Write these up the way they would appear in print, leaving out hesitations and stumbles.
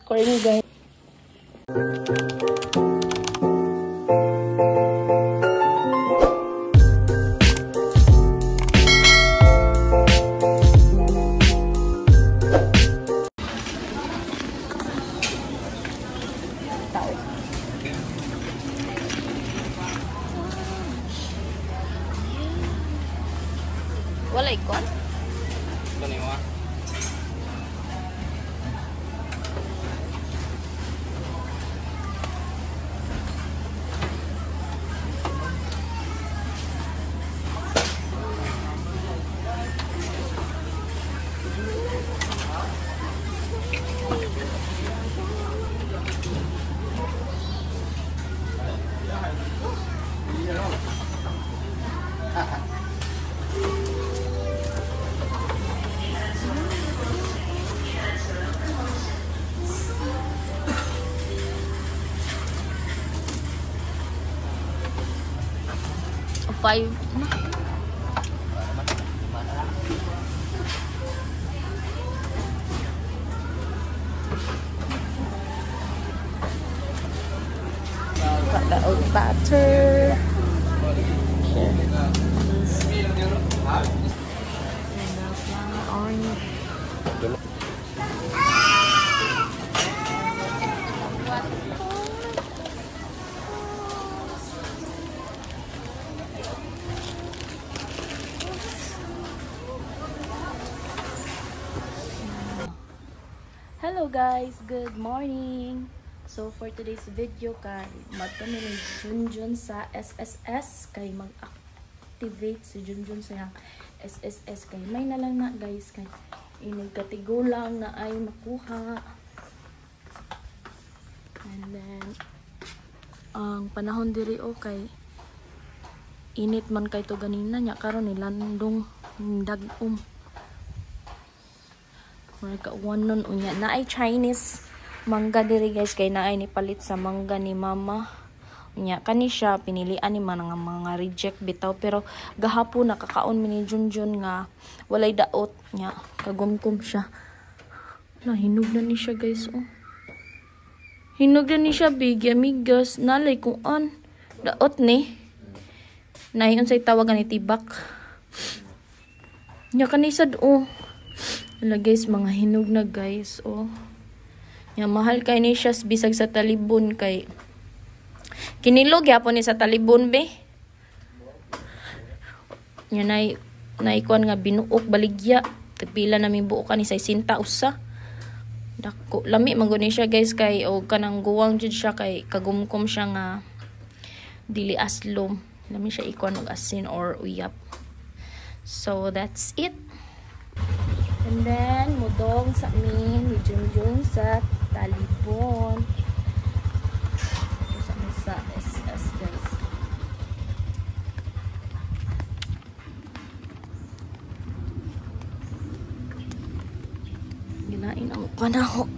corn, guys. Wala ikon? Ito na yung Five. Got the old butter. Orange. Hello guys, good morning. So for today's video kay magkami ni Junjun sa SSS kay mag-activate si Junjun sa yang SSS kay may na lang na guys kay inigkatigulang na ay makuha. And then ang panahon diri kay init man kay to ganina nya karon nilandong dagom. Mga kauwanon unya na ay Chinese mangga diri guys kay naay ni palit sa mangga ni mama unya kani siya pinilian ni mga reject bitaw pero gahapon nakakaon mi ni Junjun nga walay daot nya kagumkum siya na hinog na ni siya guys hinog na ni siya big amigas nalay kuan daot ni nahiyon say tawagan ni tibak nya kanisad wala guys, mga hinog na guys, Yang mahal kay ni siya bisag sa talibon kay kinilog yapon ni sa talibon be. Nya naikuan nga binuok baligya. Tagpila namin buokan ni say sinta usa. Dako lami man ni siya guys kay kanang guwang jud siya kay kagumkom siya nga dili aslom. Lami siya ikuan og asin or uyap. So that's it. And then, mudong sa amin, ni Junjun sa talibon. Sa SS, guys. Ginain ang panahon.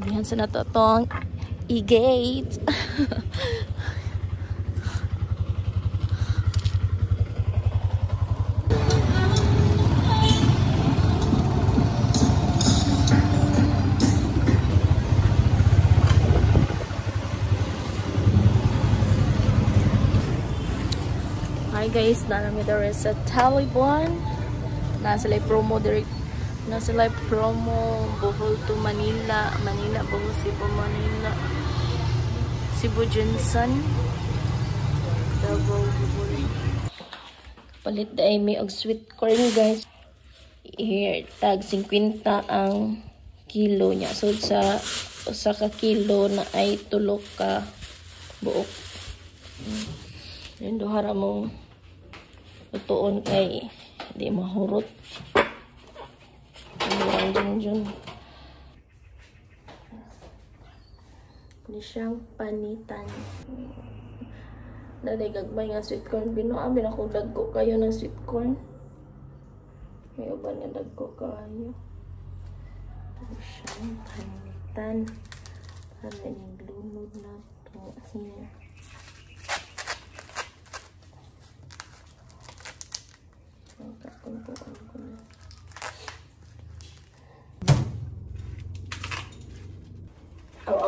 Bihan sa nato itong i-gate. Hi guys, namin there is a Talibon. Nasa live promo direct. Nasa live promo Bohol to Manila, Bohol Cebu Manila, Cebu Jensen. Davao Bohol. Palit dai mi og sweet corn guys. Here tag 50 ang kilo niya. So sa usa ka kilo na ay 3 ka buok. Yan duha ra mo tuon kay di mahurot. Ang Junjun. Ni siyang panitan. Daday gagmay nga sweet corn. Binuamin ako dagko kayo ng sweet corn. May uban nga dagko kayo. Ito siyang panitan. Para yung lunod na ito. Here.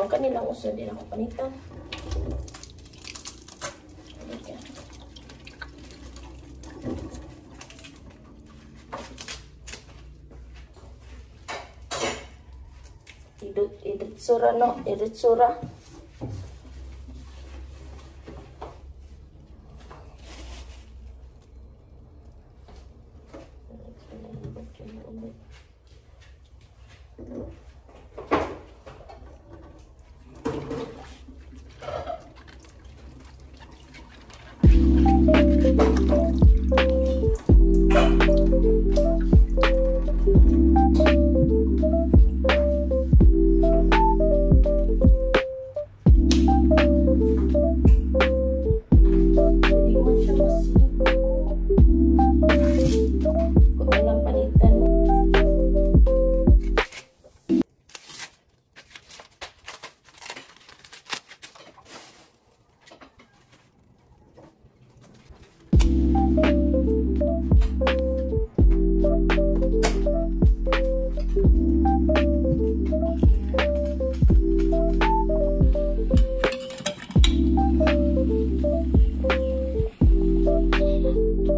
ang kanilang usod din ako panitan. Okay. Iritsura no, iritsura.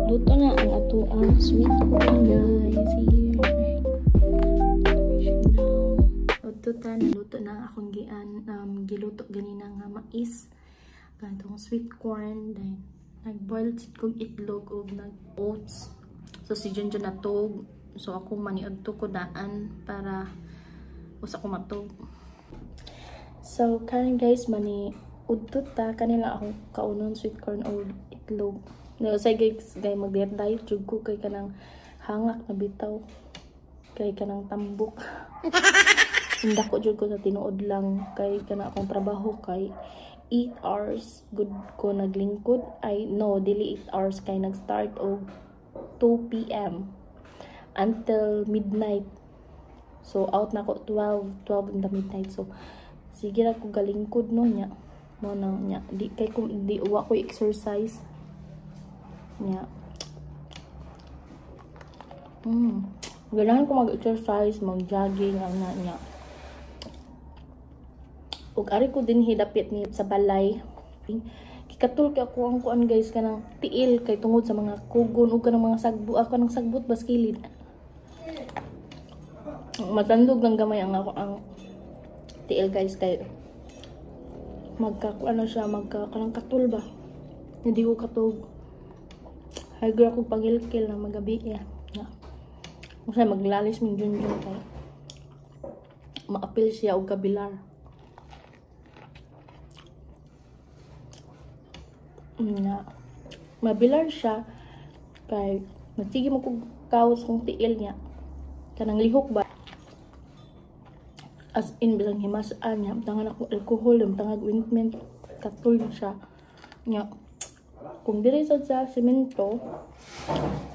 Luto na ang ato ang sweet corn, guys. Here. Luto na akong giluto ganina nga mais. Ganitong sweet corn. Then, nag-boil kong itlog o nag-oats. So, si Junjun natog. So, ako maniod to ko daan para usa ko matog. So, karon guys, udtot ta kanila akong kaunon sweet corn o itlog. Say guys, mag-diet jud ko kay kanang hangak na bitaw. Kay kanang tambok. Hindi ko jud ko sa tinuod lang kay kana akong trabaho kay 8 hours good ko naglingkod. Ay no, dili 8 hours kay nag-start og 2 PM until midnight. So out na ko 12 in the midnight. So sige ra ko galingkod no nya. Mo nang nya di kay ko di uwa ko exercise. Nya. Ganahan ko mag-exercise, mag-jogging, ang nya. Ug ari ko din hidapit ni sa balay. Kikatul kay ako ang kuan guys kanang tiil kay tungod sa mga kugon ug kanang mga sagbu ako nang sagbot baskilid. Matandog lang gamay ang ako ang tiil guys kay magkakuan na siya kanang katul ba. Hindi ko katog. Hagra ko pagilkil na magabi ya. Kasi maglalis min Junjun kay maapil siya og kabilar. Mabilar siya kay magsige mo kog kaos kung tiil niya. Kanang lihok ba? As in bilang himasaan niya, tangan ako alcohol, tangag ointment, katul siya. Nya kung diri sa semento,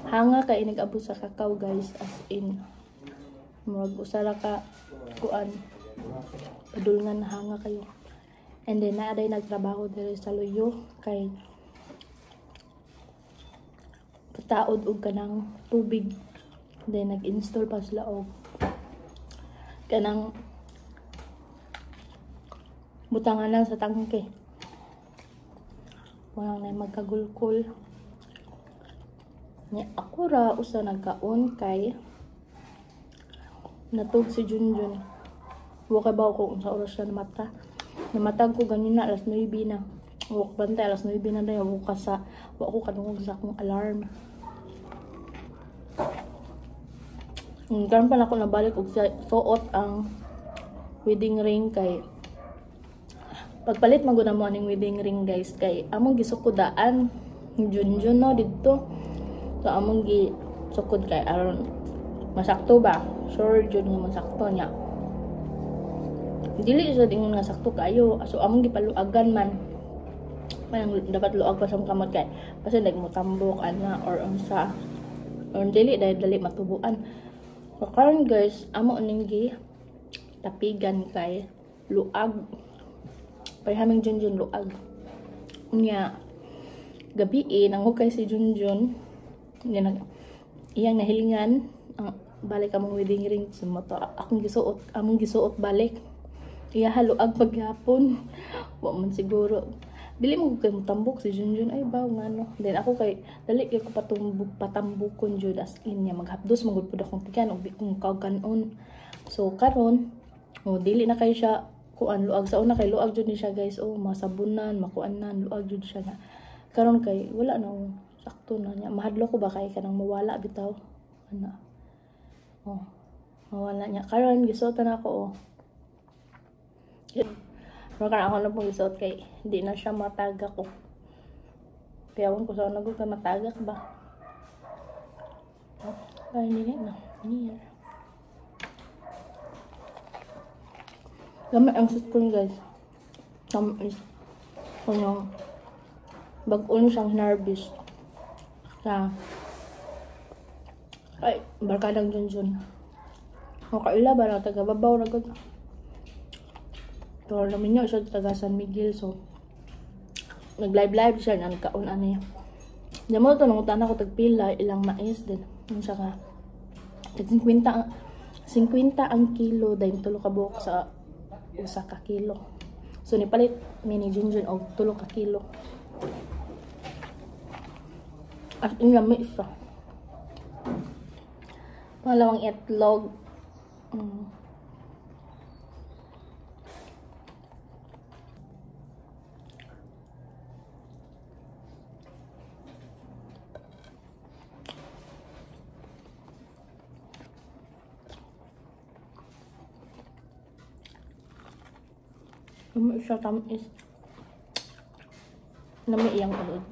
hanga kay nag-abo sa kakao guys, as in murag usara ka kuan padulngan hanga kayo. And then naaday nagtrabaho diri sa Loyo kay pataod og kanang tubig. Then nag-install pa sila og kanang butanganan sa tangke. Walang na magkagulkol. Nya ako ra usa nagkaon kay natog si Junjun. Wa kay baw ko sa oras siya namata. Namatag ko ganina alas 9 na. Wa ko bantay alas 9 na dayon wa ko kanungog sa akong alarm. Karon pa na ako nabalik og suot ang wedding ring kay pagpalit maguna mo aning wedding ring guys kay among gisukudaan Junjun no didto. So among gisukod kay aron masakto ba? Sure jud nga masakto niya. Dili sa dingon nga sakto kayo. So among gipaluagan man. Manang dapat luag pa sa kamot kay kasi nagmutambok ana or unsa. Or dili dali matubuan. So karon guys, amo ning tapigan kay luag. Parhaming Junjun luag. Nya gabi nangukay si Junjun. Iyang nahilingan ang balik among wedding ring sa moto. Among gisuot balik. iya haluag paghapon. Wa man siguro. Dili mo kay mutambok si Junjun ay baw ngano. Then ako kay dali kay ko patambukon jud as in niya maghapdos magud pud akong tikan ug kung kauganon. So karon dili na kay siya kuan luag sa una kay luag jud ni siya guys. Masabunan, makuanan, luag jud siya nga. Karon kay wala na sakto na niya. Mahadlo ko ba kay kanang mawala bitaw. Ana. Mawala niya. Karon gisuotan ako Pero kan ako na pong isuot kay hindi na siya matagak ko. Kaya ko sa nagul ka matagak ba. Ay, hindi na. Here. Gamay ang sus ko guys. Tamis. Kung bag-on siyang nervous. Ay, barkadang Junjun. Kaila ba na taga-babaw na gud. Pero namin niya siya taga San Miguel. So, nag-live siya. Nagkaon niya. Diyan mo ito, nangutan ako tagpila. Ilang mais din. Yung siya ka. 50 ang kilo. Dahil tulo ka buhok sa usa ka kilo. So, nipalit mini Junjun o tulo ka kilo. At inami siya. Pangalawang itlog. Siya tamis. Nami iyang ulod.